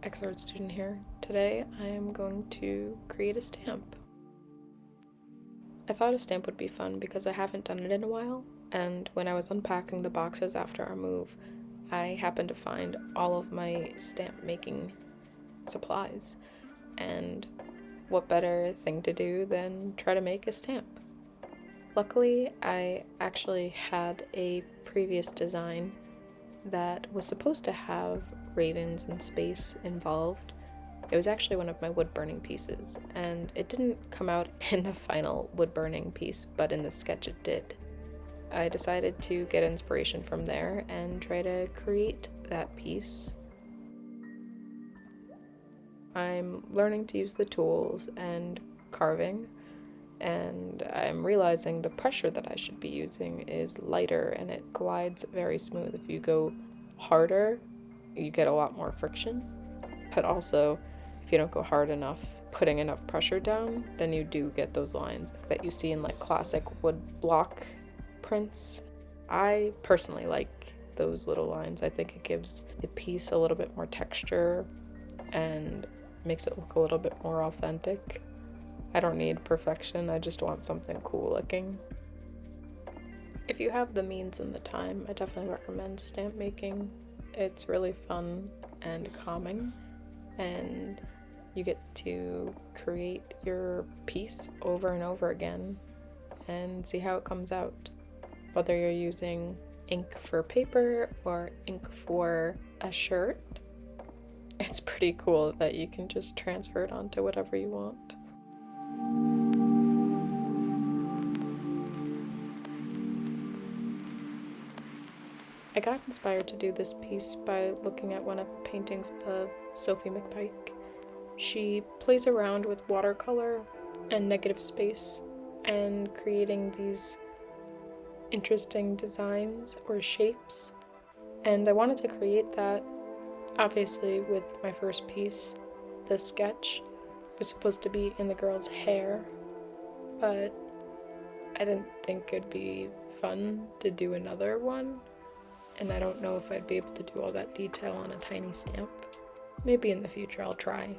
Ex-art student here. Today I am going to create a stamp. I thought a stamp would be fun because I haven't done it in a while, and when I was unpacking the boxes after our move, I happened to find all of my stamp making supplies, and what better thing to do than try to make a stamp. Luckily, I actually had a previous design that was supposed to have ravens and space involved. It was actually one of my wood burning pieces, and it didn't come out in the final wood burning piece, but in the sketch it did. I decided to get inspiration from there and try to create that piece. I'm learning to use the tools and carving, and I'm realizing the pressure that I should be using is lighter and it glides very smooth. If you go harder, you get a lot more friction, but also if you don't go hard enough, putting enough pressure down, then you do get those lines that you see in like classic wood block prints. I personally like those little lines. I think it gives the piece a little bit more texture and makes it look a little bit more authentic. I don't need perfection, I just want something cool looking. If you have the means and the time, I definitely recommend stamp making. It's really fun and calming, and you get to create your piece over and over again and see how it comes out. Whether you're using ink for paper or ink for a shirt, it's pretty cool that you can just transfer it onto whatever you want. I got inspired to do this piece by looking at one of the paintings of Sophie McPike. She plays around with watercolor and negative space and creating these interesting designs or shapes, and I wanted to create that. Obviously, with my first piece, the sketch was supposed to be in the girl's hair, but I didn't think it'd be fun to do another one, and I don't know if I'd be able to do all that detail on a tiny stamp. Maybe in the future I'll try.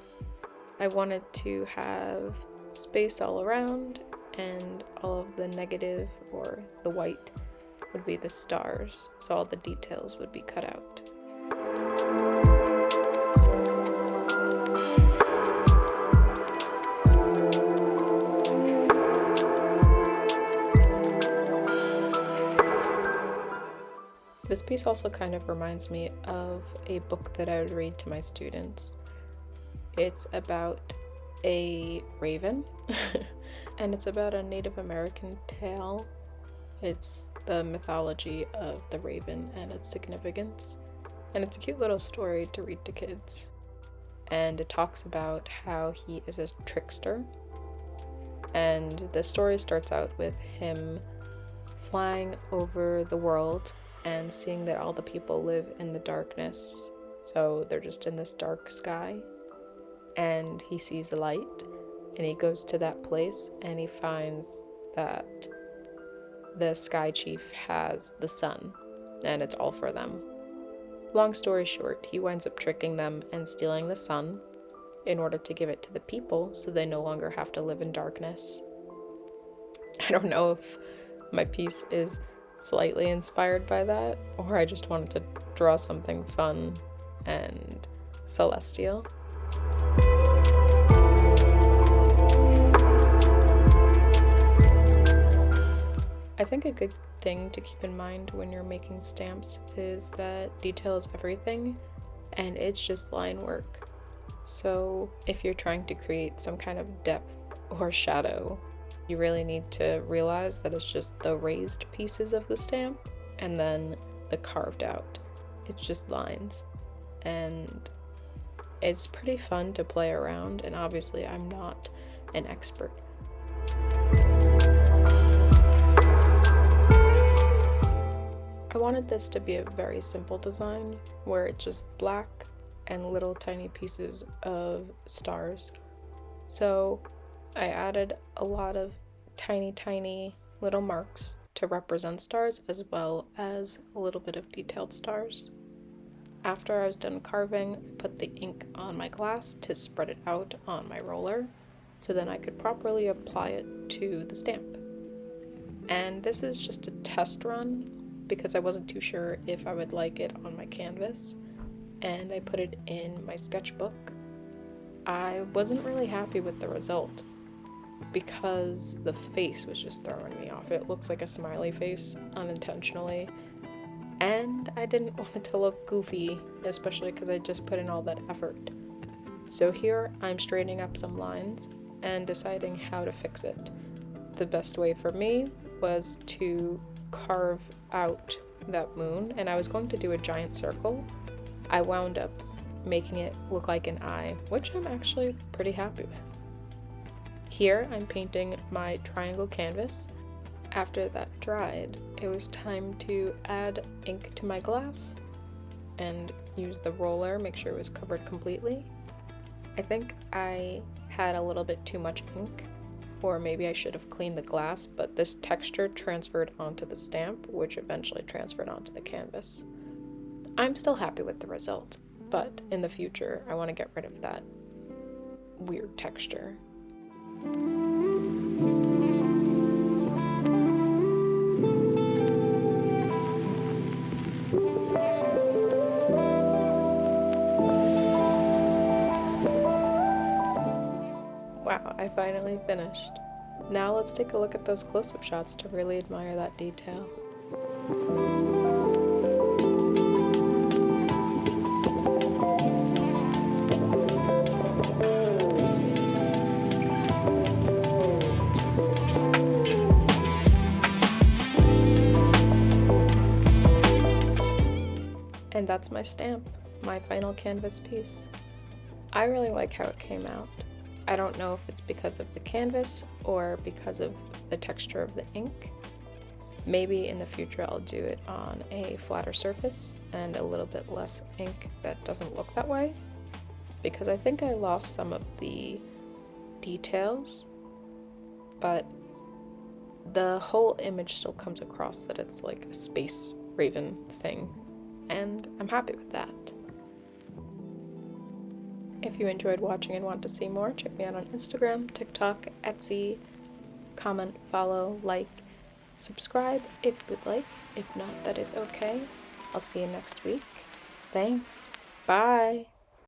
I wanted to have space all around, and all of the negative, or the white, would be the stars, so all the details would be cut out. This piece also kind of reminds me of a book that I would read to my students. It's about a raven, and it's about a Native American tale. It's the mythology of the raven and its significance, and it's a cute little story to read to kids. And it talks about how he is a trickster, and the story starts out with him flying over the world and seeing that all the people live in the darkness, so they're just in this dark sky, and he sees a light, and he goes to that place, and he finds that the sky chief has the sun, and it's all for them. Long story short, he winds up tricking them and stealing the sun in order to give it to the people so they no longer have to live in darkness. I don't know if my piece is slightly inspired by that, or I just wanted to draw something fun and celestial. I think a good thing to keep in mind when you're making stamps is that detail is everything, and it's just line work. So if you're trying to create some kind of depth or shadow, you really need to realize that it's just the raised pieces of the stamp and then the carved out. It's just lines, and it's pretty fun to play around, and obviously I'm not an expert. I wanted this to be a very simple design where it's just black and little tiny pieces of stars. So I added a lot of tiny little marks to represent stars, as well as a little bit of detailed stars. After I was done carving, I put the ink on my glass to spread it out on my roller, so then I could properly apply it to the stamp. And this is just a test run because I wasn't too sure if I would like it on my canvas, and I put it in my sketchbook. I wasn't really happy with the result because the face was just throwing me off. It looks like a smiley face unintentionally, and I didn't want it to look goofy, especially because I just put in all that effort. So here I'm straightening up some lines and deciding how to fix it. The best way for me was to carve out that moon, and I was going to do a giant circle. I wound up making it look like an eye, which I'm actually pretty happy with. Here I'm painting my triangle canvas. After that dried, it was time to add ink to my glass and use the roller, make sure it was covered completely. I think I had a little bit too much ink, or maybe I should have cleaned the glass, but this texture transferred onto the stamp, which eventually transferred onto the canvas. I'm still happy with the result, but in the future I want to get rid of that weird texture. Wow, I finally finished. Now let's take a look at those close-up shots to really admire that detail. And that's my stamp, my final canvas piece. I really like how it came out. I don't know if it's because of the canvas or because of the texture of the ink. Maybe in the future I'll do it on a flatter surface and a little bit less ink that doesn't look that way, because I think I lost some of the details, but the whole image still comes across that it's like a space raven thing, and I'm happy with that. If you enjoyed watching and want to see more, check me out on Instagram, TikTok, Etsy. Comment, follow, like, subscribe if you would like. If not, that is okay. I'll see you next week. Thanks. Bye.